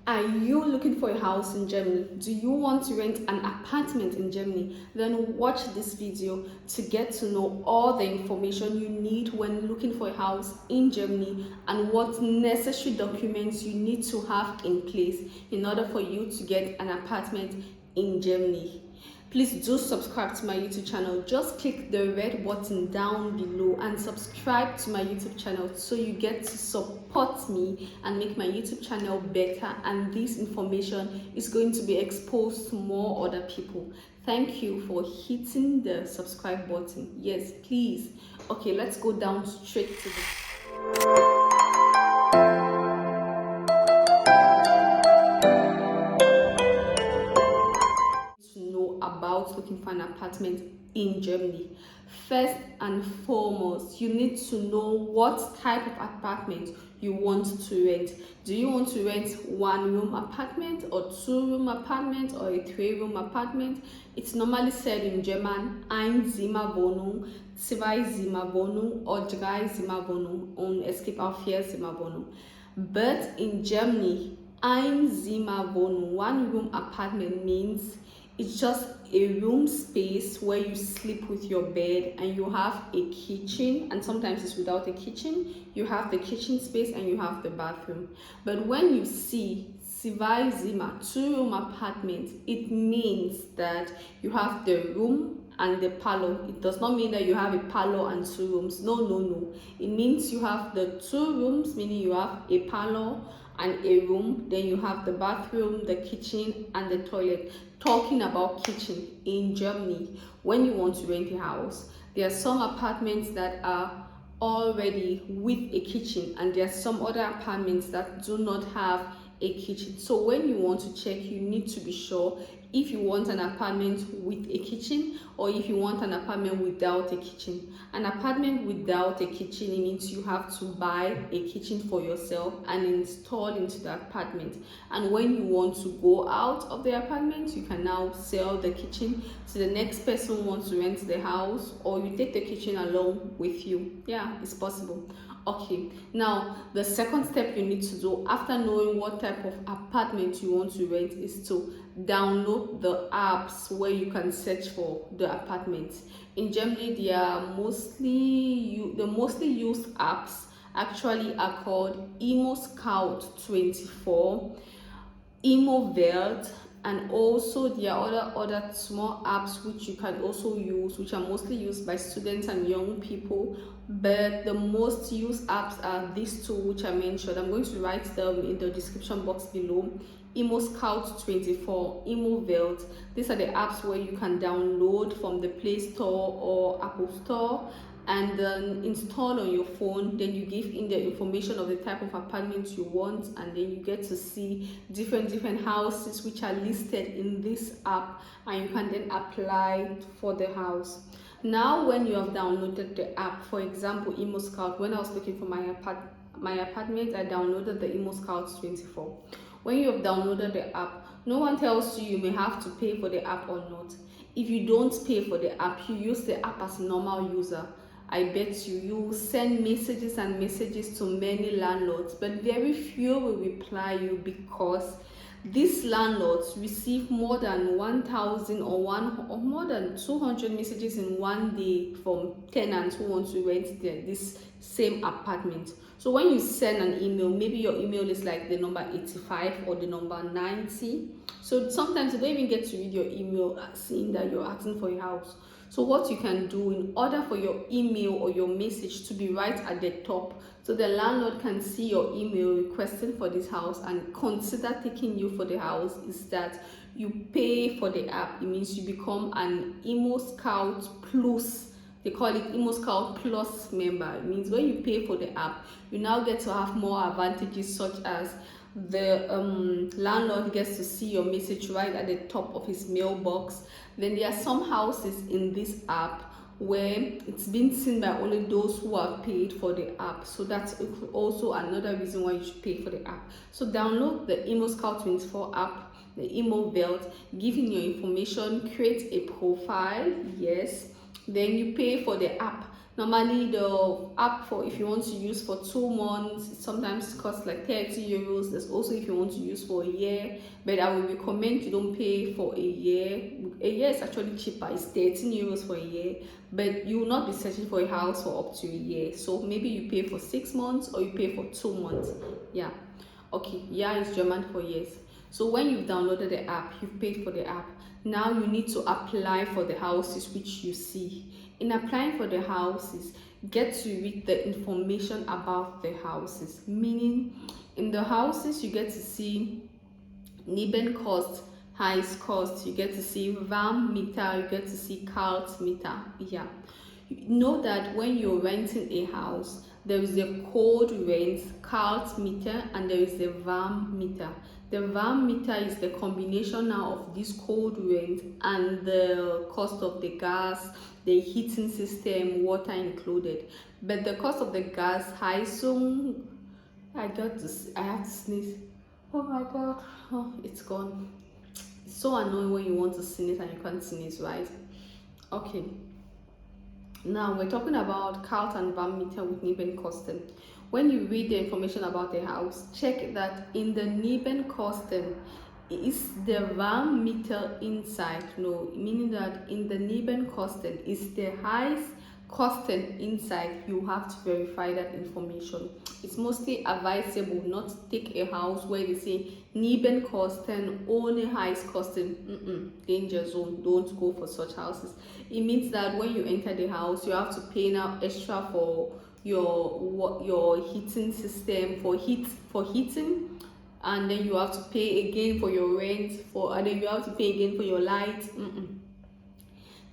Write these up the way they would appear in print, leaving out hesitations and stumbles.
Are you looking for a house in Germany? Do you want to rent an apartment in Germany? Then watch this video to get to know all the information you need when looking for a house in Germany and what necessary documents you need to have in place in order for you to get an apartment in Germany. Please do subscribe to my YouTube channel. Just click the red button down below and subscribe to my YouTube channel so you get to support me and make my YouTube channel better, and this information is going to be exposed to more other people. Thank you for hitting the subscribe button. Yes, please. Okay, let's go down straight to the about looking for an apartment in Germany. First and foremost, you need to know what type of apartment you want to rent. Do you want to rent 1-room apartment or 2-room apartment or a 3-room apartment? It's normally said in German, ein Zimmerwohnung, 2 Zimmerwohnung or 3 Zimmerwohnung, und es gibt auch 4 Zimmerwohnung. But in Germany, ein Zimmerwohnung, 1-room apartment means it's just a room space where you sleep with your bed and you have a kitchen, and sometimes it's without a kitchen. You have the kitchen space and you have the bathroom. But when you see 2 Zimmer, 2-room apartment, it means that you have the room and the parlor. It does not mean that you have a parlor and 2 rooms. No. It means you have the 2 rooms, meaning you have a parlor and a room, then you have the bathroom, the kitchen, and the toilet. Talking about kitchen in Germany, when you want to rent a house, there are some apartments that are already with a kitchen, and there are some other apartments that do not have a kitchen. So when you want to check, you need to be sure if you want an apartment with a kitchen or if you want an apartment without a kitchen. An apartment without a kitchen, it means you have to buy a kitchen for yourself and install into the apartment. And when you want to go out of the apartment, you can now sell the kitchen to the next person who wants to rent the house, or you take the kitchen along with you. Yeah, it's possible. Okay, now the second step you need to do after knowing what type of apartment you want to rent is to download the apps where you can search for the apartments. In Germany, they are the mostly used apps actually are called Imo Scout 24, Imo Welt, and also there are other small apps which you can also use, which are mostly used by students and young people, but the most used apps are these 2 which I mentioned. I'm going to write them in the description box below. Imo Scout 24, Imo Welt. These are the apps where you can download from the Play Store or Apple Store and then install on your phone. Then you give in the information of the type of apartment you want, and then you get to see different houses which are listed in this app, and you can then apply for the house. Now when you have downloaded the app, for example Imo Scout, when I was looking for my apartment, I downloaded the Imo Scout 24. When you have downloaded the app, no one tells you may have to pay for the app or not. If you don't pay for the app, you use the app as a normal user, I bet you send messages and messages to many landlords, but very few will reply you because these landlords receive more than 1,000 or more than 200 messages in one day from tenants who want to rent this same apartment. So when you send an email, maybe your email is like the number 85 or the number 90. So sometimes you don't even get to read your email seeing that you're asking for a house. So what you can do in order for your email or your message to be right at the top, so the landlord can see your email requesting for this house and consider taking you for the house, is that you pay for the app. It means you become an Imo Scout Plus. They call it Imo Scout Plus member. It means when you pay for the app, you now get to have more advantages, such as the landlord gets to see your message right at the top of his mailbox. Then there are some houses in this app where it's been seen by only those who have paid for the app, so that's also another reason why you should pay for the app. So download the Imo Scout 24 app, the Imo Welt, give in your information, create a profile, yes, then you pay for the app. Normally the app, for if you want to use for 2 months, it sometimes costs like 30 euros. There's also if you want to use for a year, but I would recommend you don't pay for a year. A year is actually cheaper. It's 13 euros for a year, but you will not be searching for a house for up to a year. So maybe you pay for 6 months or you pay for 2 months. Yeah. Okay, yeah, is German for years. So when you've downloaded the app, you've paid for the app. Now you need to apply for the houses which you see. In applying for the houses, get to read the information about the houses. Meaning, in the houses you get to see Nebenkost, highest cost. You get to see Warmmiete. You get to see Kaltmiete. Yeah. Know that when you're renting a house, there is a cold rent, Kaltmiete, and there is a Warmmiete. The Warmmiete is the combination now of this cold rent and the cost of the gas, the heating system, water included. But the cost of the gas, Heizung, I have to sneeze. Oh my god, oh, it's gone. It's so annoying when you want to sneeze and you can't sneeze, right? Okay. Now we're talking about Kalt and Warmmiete with Nebenkosten. When you read the information about the house, check that in the Nebenkosten is the Warmmiete inside. No, meaning that in the Nebenkosten is the highest Kosten inside. You have to verify that information. It's mostly advisable not to take a house where they say Nebenkosten only highest Kosten. Danger zone. Don't go for such houses. It means that when you enter the house, you have to pay now extra for your heating system, for heating, and then you have to pay again for your rent, and then you have to pay again for your light.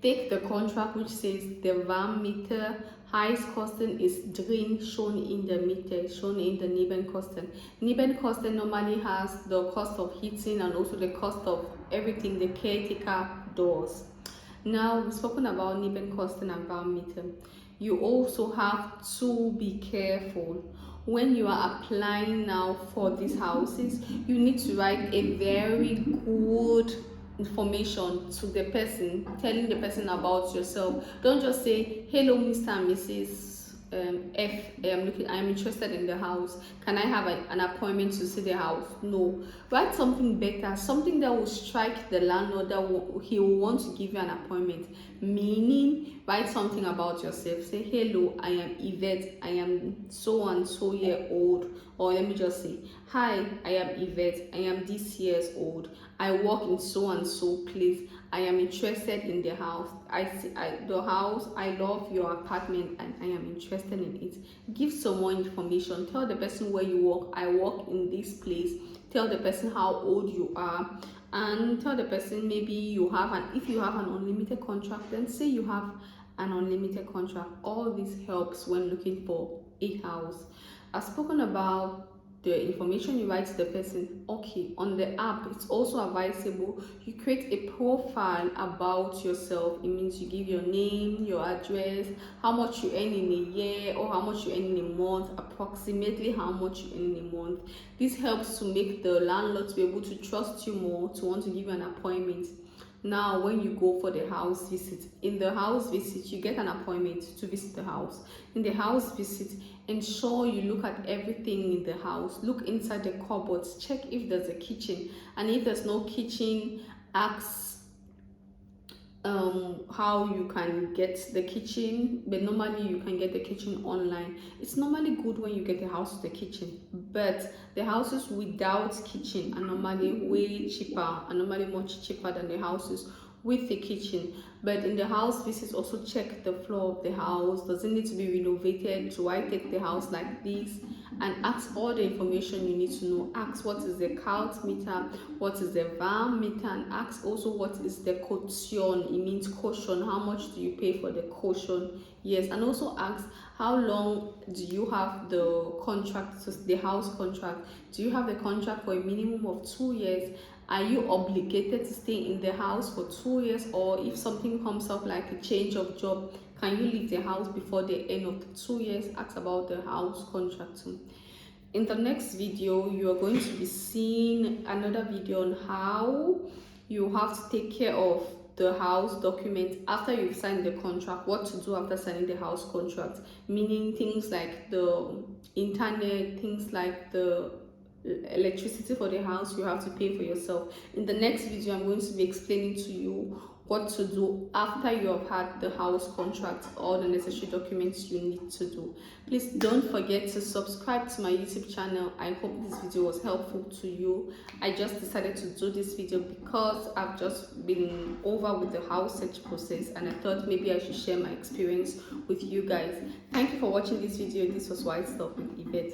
Take the contract which says the Warmmiete highest Kosten is drin, shown in the Miete, shown in the Nebenkosten. Nebenkosten normally has the cost of heating and also the cost of everything, the caretaker doors. Now we've spoken about Nebenkosten and Warmmiete. You also have to be careful when you are applying now for these houses. You need to write a very good information to the person, telling the person about yourself. Don't just say, hello Mr. and Mrs. F, I'm interested in the house. Can I have an appointment to see the house? No. Write something better, something that will strike the landlord, that he will want to give you an appointment. Meaning, write something about yourself. Say, hello, I am Yvette. I am so and so year old. Or let me just say, hi, I am Yvette. I am this years old. I work in so and so place. I am interested in the house. The house. I love your apartment and I am interested in it. Give some more information. Tell the person where you work. I work in this place. Tell the person how old you are, and tell the person maybe you have if you have an unlimited contract, then say you have an unlimited contract. All this helps when looking for a house. I've spoken about the information you write to the person. Okay, on the app, it's also advisable you create a profile about yourself. It means you give your name, your address, how much you earn in a year or how much you earn in a month, approximately how much you earn in a month. This helps to make the landlord to be able to trust you more, to want to give you an appointment. Now, when you go for the house visit, in the house visit, you get an appointment to visit the house. In the house visit, ensure you look at everything in the house. Look inside the cupboards, check if there's a kitchen, and if there's no kitchen, ask how you can get the kitchen. But normally you can get the kitchen online. It's normally good when you get a house with a kitchen, but the houses without kitchen are normally way cheaper, and normally much cheaper than the houses with the kitchen. But in the house visits, also check the floor of the house. Does it need to be renovated? Do I take the house like this? And ask all the information you need to know. Ask what is the Kaltmiete, what is the Warmmiete, and ask also what is the caution. It means caution. How much do you pay for the caution? Yes, and also ask how long do you have the contract, the house contract? Do you have the contract for a minimum of 2 years? Are you obligated to stay in the house for 2 years? Or if something comes up like a change of job, can you leave the house before the end of the 2 years? Ask about the house contract too. In the next video, you are going to be seeing another video on how you have to take care of the house document after you've signed the contract, what to do after signing the house contract, meaning things like the internet, things like the electricity for the house you have to pay for yourself. In the next video, I'm going to be explaining to you what to do after you have had the house contract, all the necessary documents you need to do. Please don't forget to subscribe to my YouTube channel. I hope this video was helpful to you. I just decided to do this video because I've just been over with the house search process, and I thought maybe I should share my experience with you guys. Thank you for watching this video. This was Wisetalk with Yvette.